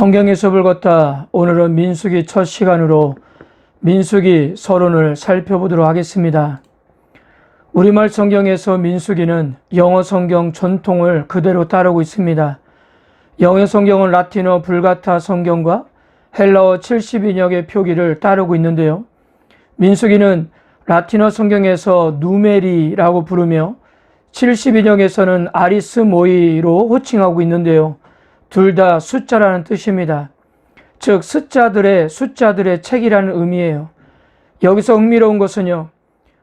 성경의 숲을 걷다. 오늘은 민수기 첫 시간으로 민수기 서론을 살펴보도록 하겠습니다. 우리말 성경에서 민수기는 영어 성경 전통을 그대로 따르고 있습니다. 영어 성경은 라틴어 불가타 성경과 헬라어 70인역의 표기를 따르고 있는데요. 민수기는 라틴어 성경에서 누메리라고 부르며 70인역에서는 아리스모이로 호칭하고 있는데요. 둘 다 숫자라는 뜻입니다. 즉 숫자들의 책이라는 의미예요. 여기서 흥미로운 것은요,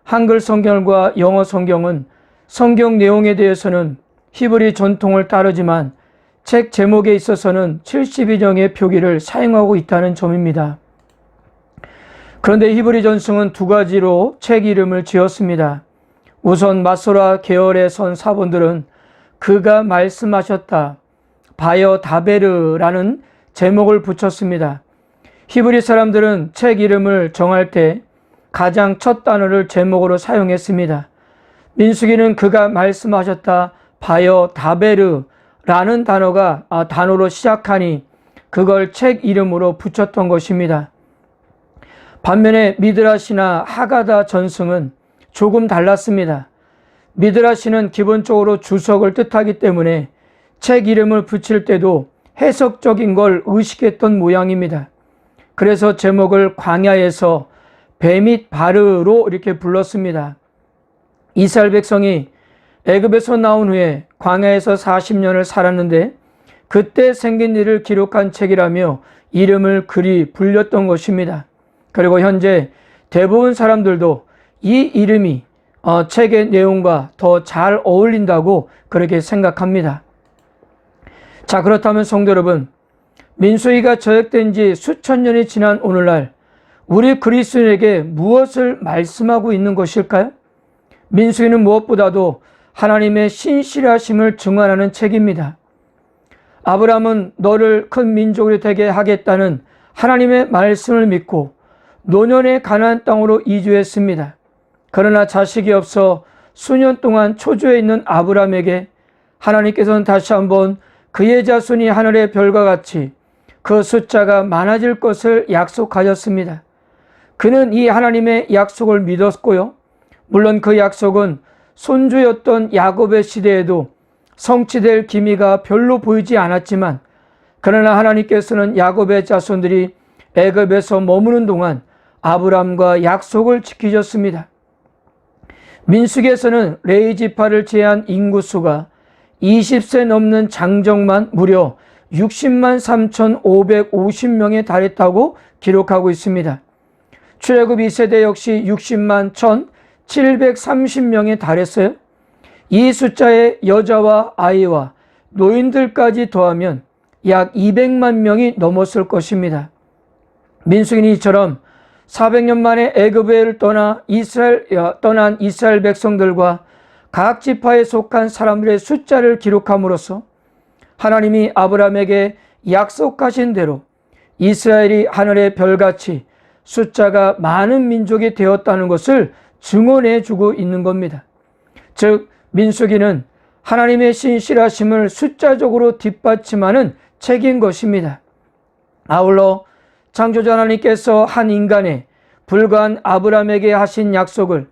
한글 성경과 영어 성경은 성경 내용에 대해서는 히브리 전통을 따르지만 책 제목에 있어서는 70인역의 표기를 사용하고 있다는 점입니다. 그런데 히브리 전승은 두 가지로 책 이름을 지었습니다. 우선 마소라 계열의 선 사본들은 그가 말씀하셨다, 바여 다베르라는 제목을 붙였습니다. 히브리 사람들은 책 이름을 정할 때 가장 첫 단어를 제목으로 사용했습니다. 민수기는 그가 말씀하셨다, 바여 다베르라는 단어로 시작하니 그걸 책 이름으로 붙였던 것입니다. 반면에 미드라시나 하가다 전승은 조금 달랐습니다. 미드라시는 기본적으로 주석을 뜻하기 때문에 책 이름을 붙일 때도 해석적인 걸 의식했던 모양입니다. 그래서 제목을 광야에서 베밋 바르로 이렇게 불렀습니다. 이스라엘 백성이 애굽에서 나온 후에 광야에서 40년을 살았는데 그때 생긴 일을 기록한 책이라며 이름을 그리 불렸던 것입니다. 그리고 현재 대부분 사람들도 이 이름이 책의 내용과 더 잘 어울린다고 그렇게 생각합니다. 자, 그렇다면 성도 여러분, 민수기가 저역된 지 수천 년이 지난 오늘날 우리 그리스도인에게 무엇을 말씀하고 있는 것일까요? 민수기는 무엇보다도 하나님의 신실하심을 증언하는 책입니다. 아브라함은 너를 큰 민족이 되게 하겠다는 하나님의 말씀을 믿고 노년의 가나안 땅으로 이주했습니다. 그러나 자식이 없어 수년 동안 초조해 있는 아브라함에게 하나님께서는 다시 한번 그의 자손이 하늘의 별과 같이 그 숫자가 많아질 것을 약속하셨습니다. 그는 이 하나님의 약속을 믿었고요. 물론 그 약속은 손주였던 야곱의 시대에도 성취될 기미가 별로 보이지 않았지만, 그러나 하나님께서는 야곱의 자손들이 애굽에서 머무는 동안 아브람과 약속을 지키셨습니다. 민수기에서는 레위 지파를 제한 인구수가 20세 넘는 장정만 무려 60만 3,550명에 달했다고 기록하고 있습니다. 출애굽 2세대 역시 60만 1,730명에 달했어요. 이 숫자에 여자와 아이와 노인들까지 더하면 약 200만 명이 넘었을 것입니다. 민수기는 이처럼 400년 만에 애굽을 떠난 이스라엘 백성들과 각 지파에 속한 사람들의 숫자를 기록함으로써 하나님이 아브라함에게 약속하신 대로 이스라엘이 하늘의 별같이 숫자가 많은 민족이 되었다는 것을 증언해 주고 있는 겁니다. 즉 민수기는 하나님의 신실하심을 숫자적으로 뒷받침하는 책인 것입니다. 아울러 창조자 하나님께서 한 인간에 불과한 아브라함에게 하신 약속을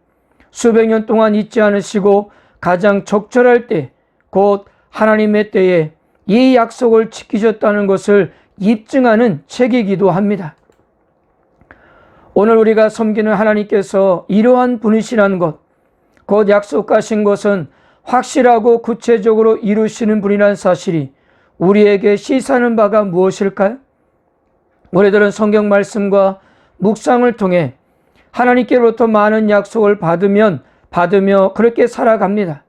수백 년 동안 잊지 않으시고 가장 적절할 때, 곧 하나님의 때에 이 약속을 지키셨다는 것을 입증하는 책이기도 합니다. 오늘 우리가 섬기는 하나님께서 이러한 분이시라는 것, 곧 약속하신 것은 확실하고 구체적으로 이루시는 분이라는 사실이 우리에게 시사하는 바가 무엇일까요? 우리들은 성경 말씀과 묵상을 통해 하나님께로부터 많은 약속을 받으며 그렇게 살아갑니다.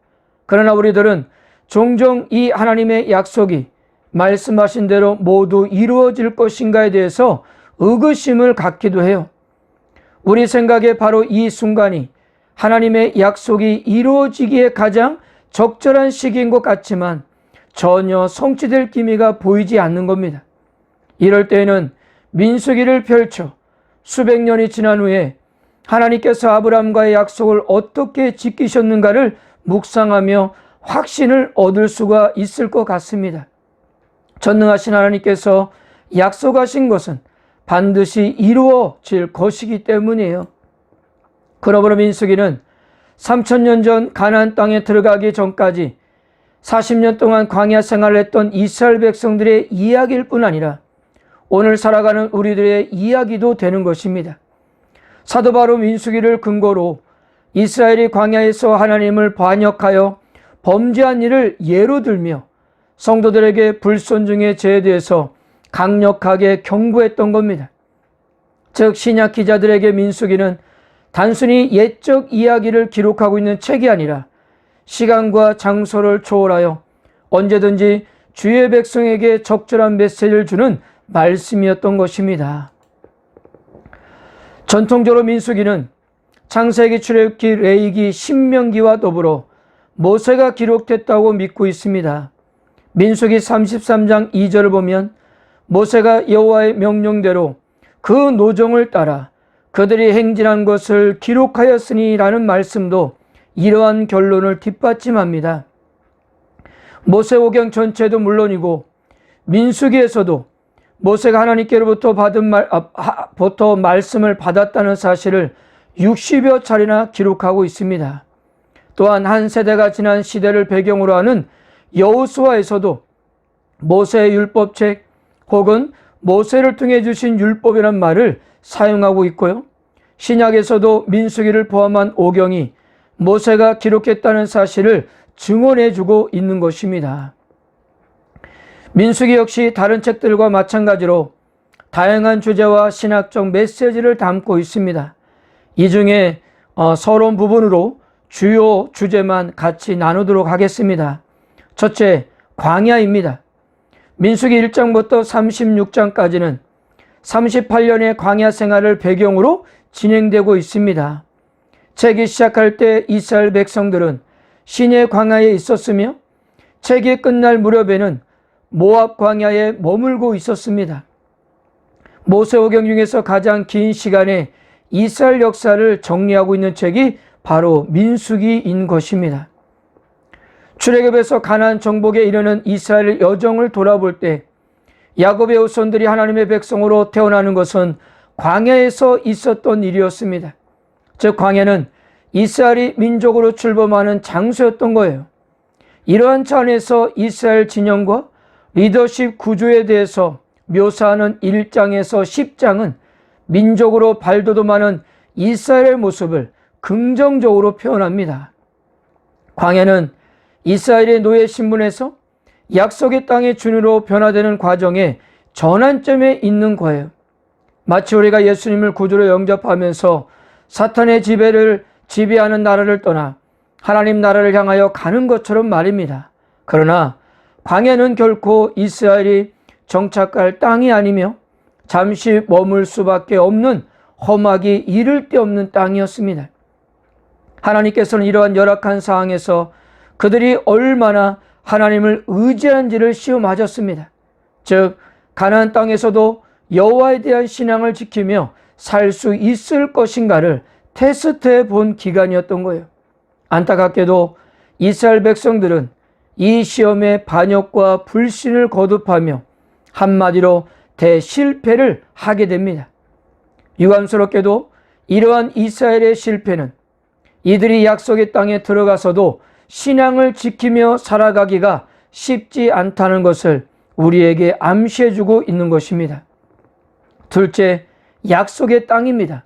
그러나 우리들은 종종 이 하나님의 약속이 말씀하신 대로 모두 이루어질 것인가에 대해서 의구심을 갖기도 해요. 우리 생각에 바로 이 순간이 하나님의 약속이 이루어지기에 가장 적절한 시기인 것 같지만 전혀 성취될 기미가 보이지 않는 겁니다. 이럴 때에는 민수기를 펼쳐 수백 년이 지난 후에 하나님께서 아브라함과의 약속을 어떻게 지키셨는가를 묵상하며 확신을 얻을 수가 있을 것 같습니다. 전능하신 하나님께서 약속하신 것은 반드시 이루어질 것이기 때문이에요. 그러므로 민수기는 3000년 전 가나안 땅에 들어가기 전까지 40년 동안 광야 생활을 했던 이스라엘 백성들의 이야기일 뿐 아니라 오늘 살아가는 우리들의 이야기도 되는 것입니다. 사도 바로 민수기를 근거로 이스라엘이 광야에서 하나님을 반역하여 범죄한 일을 예로 들며 성도들에게 불순종의 죄에 대해서 강력하게 경고했던 겁니다. 즉 신약 기자들에게 민수기는 단순히 옛적 이야기를 기록하고 있는 책이 아니라 시간과 장소를 초월하여 언제든지 주의 백성에게 적절한 메시지를 주는 말씀이었던 것입니다. 전통적으로 민수기는 창세기, 출애굽기, 레위기, 신명기와 더불어 모세가 기록됐다고 믿고 있습니다. 민수기 33장 2절을 보면 모세가 여호와의 명령대로 그 노정을 따라 그들이 행진한 것을 기록하였으니라는 말씀도 이러한 결론을 뒷받침합니다. 모세오경 전체도 물론이고 민수기에서도 모세가 하나님께로부터 말씀을 받았다는 사실을 60여 차례나 기록하고 있습니다. 또한 한 세대가 지난 시대를 배경으로 하는 여호수아에서도 모세의 율법책 혹은 모세를 통해 주신 율법이란 말을 사용하고 있고요. 신약에서도 민수기를 포함한 오경이 모세가 기록했다는 사실을 증언해주고 있는 것입니다. 민수기 역시 다른 책들과 마찬가지로 다양한 주제와 신학적 메시지를 담고 있습니다. 이 중에 서론 부분으로 주요 주제만 같이 나누도록 하겠습니다. 첫째, 광야입니다. 민수기 1장부터 36장까지는 38년의 광야 생활을 배경으로 진행되고 있습니다. 책이 시작할 때 이스라엘 백성들은 시내 광야에 있었으며 책이 끝날 무렵에는 모압 광야에 머물고 있었습니다. 모세오경 중에서 가장 긴 시간에 이스라엘 역사를 정리하고 있는 책이 바로 민수기인 것입니다. 출애굽에서 가나안 정복에 이르는 이스라엘 여정을 돌아볼 때 야곱의 후손들이 하나님의 백성으로 태어나는 것은 광야에서 있었던 일이었습니다. 즉 광야는 이스라엘이 민족으로 출범하는 장소였던 거예요. 이러한 차원에서 이스라엘 진영과 리더십 구조에 대해서 묘사하는 1장에서 10장은 민족으로 발돋움하는 이스라엘의 모습을 긍정적으로 표현합니다. 광야는 이스라엘의 노예 신분에서 약속의 땅의 주인으로 변화되는 과정의 전환점에 있는 거예요. 마치 우리가 예수님을 구주로 영접하면서 사탄의 지배하는 나라를 떠나 하나님 나라를 향하여 가는 것처럼 말입니다. 그러나 광야는 결코 이스라엘이 정착할 땅이 아니며 잠시 머물 수밖에 없는 험하기 이를 데 없는 땅이었습니다. 하나님께서는 이러한 열악한 상황에서 그들이 얼마나 하나님을 의지한지를 시험하셨습니다. 즉 가나안 땅에서도 여호와에 대한 신앙을 지키며 살 수 있을 것인가를 테스트해 본 기간이었던 거예요. 안타깝게도 이스라엘 백성들은 이 시험에 반역과 불신을 거듭하며 한마디로 대실패를 하게 됩니다. 유감스럽게도 이러한 이스라엘의 실패는 이들이 약속의 땅에 들어가서도 신앙을 지키며 살아가기가 쉽지 않다는 것을 우리에게 암시해주고 있는 것입니다. 둘째, 약속의 땅입니다.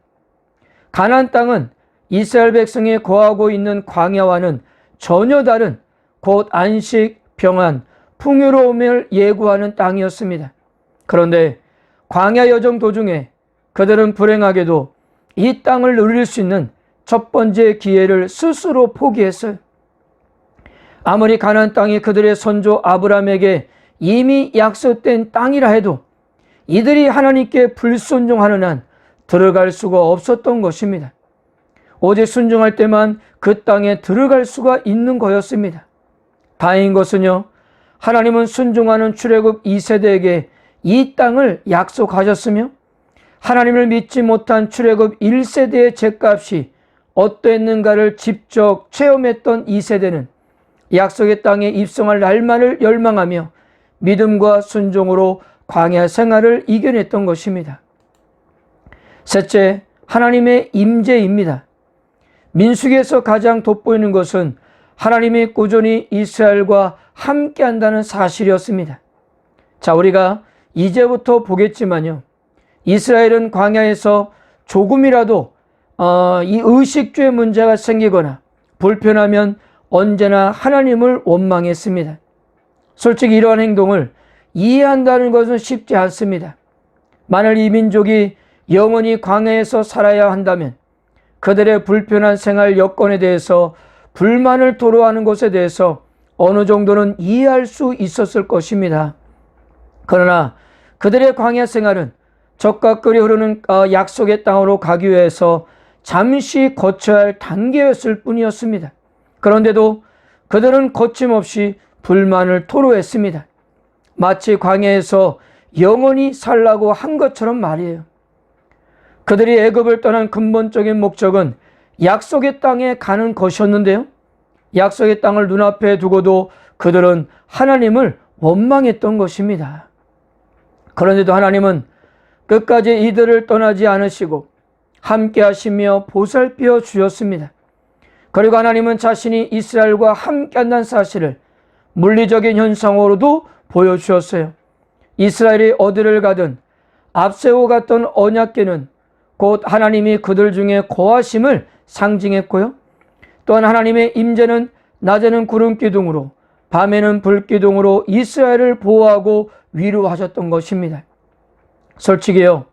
가나안 땅은 이스라엘 백성이 거하고 있는 광야와는 전혀 다른 곧 안식, 평안, 풍요로움을 예고하는 땅이었습니다. 그런데 광야 여정 도중에 그들은 불행하게도 이 땅을 누릴 수 있는 첫 번째 기회를 스스로 포기했어요. 아무리 가나안 땅이 그들의 선조 아브라함에게 이미 약속된 땅이라 해도 이들이 하나님께 불순종하는 한 들어갈 수가 없었던 것입니다. 오직 순종할 때만 그 땅에 들어갈 수가 있는 거였습니다. 다행인 것은요, 하나님은 순종하는 출애굽 2세대에게 이 땅을 약속하셨으며 하나님을 믿지 못한 출애굽 1세대의 죗값이 어떠했는가를 직접 체험했던 2세대는 약속의 땅에 입성할 날만을 열망하며 믿음과 순종으로 광야 생활을 이겨냈던 것입니다. 셋째, 하나님의 임재입니다. 민수기에서 가장 돋보이는 것은 하나님이 꾸준히 이스라엘과 함께 한다는 사실이었습니다. 자, 우리가 이제부터 보겠지만요, 이스라엘은 광야에서 조금이라도 이 의식주의 문제가 생기거나 불편하면 언제나 하나님을 원망했습니다. 솔직히 이러한 행동을 이해한다는 것은 쉽지 않습니다. 만일 이 민족이 영원히 광야에서 살아야 한다면 그들의 불편한 생활 여건에 대해서 불만을 토로하는 것에 대해서 어느 정도는 이해할 수 있었을 것입니다. 그러나 그들의 광야 생활은 적과 끓이 흐르는 약속의 땅으로 가기 위해서 잠시 거쳐야 할 단계였을 뿐이었습니다. 그런데도 그들은 거침없이 불만을 토로했습니다. 마치 광야에서 영원히 살라고 한 것처럼 말이에요. 그들이 애굽을 떠난 근본적인 목적은 약속의 땅에 가는 것이었는데요, 약속의 땅을 눈앞에 두고도 그들은 하나님을 원망했던 것입니다. 그런데도 하나님은 끝까지 이들을 떠나지 않으시고 함께 하시며 보살펴 주셨습니다. 그리고 하나님은 자신이 이스라엘과 함께 한다는 사실을 물리적인 현상으로도 보여주셨어요. 이스라엘이 어디를 가든 앞세워 갔던 언약궤는 곧 하나님이 그들 중에 거하심을 상징했고요, 또한 하나님의 임재는 낮에는 구름 기둥으로 밤에는 불 기둥으로 이스라엘을 보호하고 위로하셨던 것입니다. 솔직히요,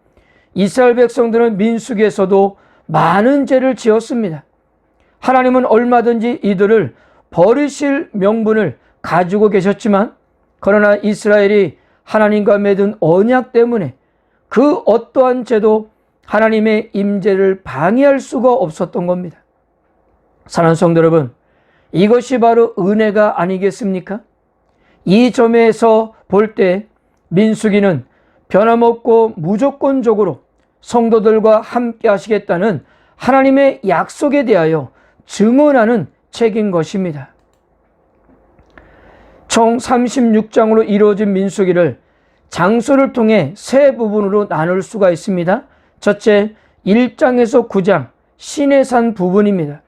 이스라엘 백성들은 민수기에서도 많은 죄를 지었습니다. 하나님은 얼마든지 이들을 버리실 명분을 가지고 계셨지만, 그러나 이스라엘이 하나님과 맺은 언약 때문에 그 어떠한 죄도 하나님의 임재를 방해할 수가 없었던 겁니다. 사랑하는 성도 여러분, 이것이 바로 은혜가 아니겠습니까? 이 점에서 볼 때 민수기는 변함없고 무조건적으로 성도들과 함께 하시겠다는 하나님의 약속에 대하여 증언하는 책인 것입니다. 총 36장으로 이루어진 민수기를 장소를 통해 세 부분으로 나눌 수가 있습니다. 첫째, 1장에서 9장 시내산 부분입니다.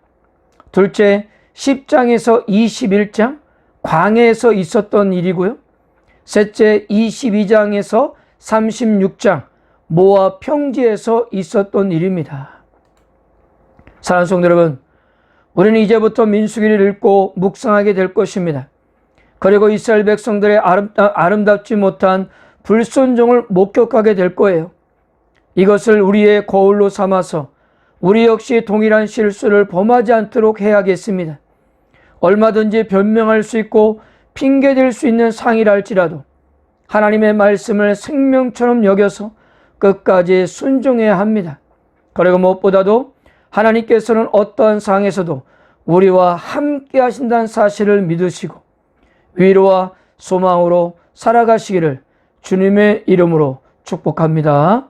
둘째, 10장에서 21장 광야에서 있었던 일이고요. 셋째, 22장에서 36장 모압 평지에서 있었던 일입니다. 사랑하는 성도 여러분, 우리는 이제부터 민수기를 읽고 묵상하게 될 것입니다. 그리고 이스라엘 백성들의 아름답지 못한 불순종을 목격하게 될 거예요. 이것을 우리의 거울로 삼아서 우리 역시 동일한 실수를 범하지 않도록 해야겠습니다. 얼마든지 변명할 수 있고 핑계댈 수 있는 상이라 할지라도 하나님의 말씀을 생명처럼 여겨서 끝까지 순종해야 합니다. 그리고 무엇보다도 하나님께서는 어떠한 상황에서도 우리와 함께 하신다는 사실을 믿으시고 위로와 소망으로 살아가시기를 주님의 이름으로 축복합니다.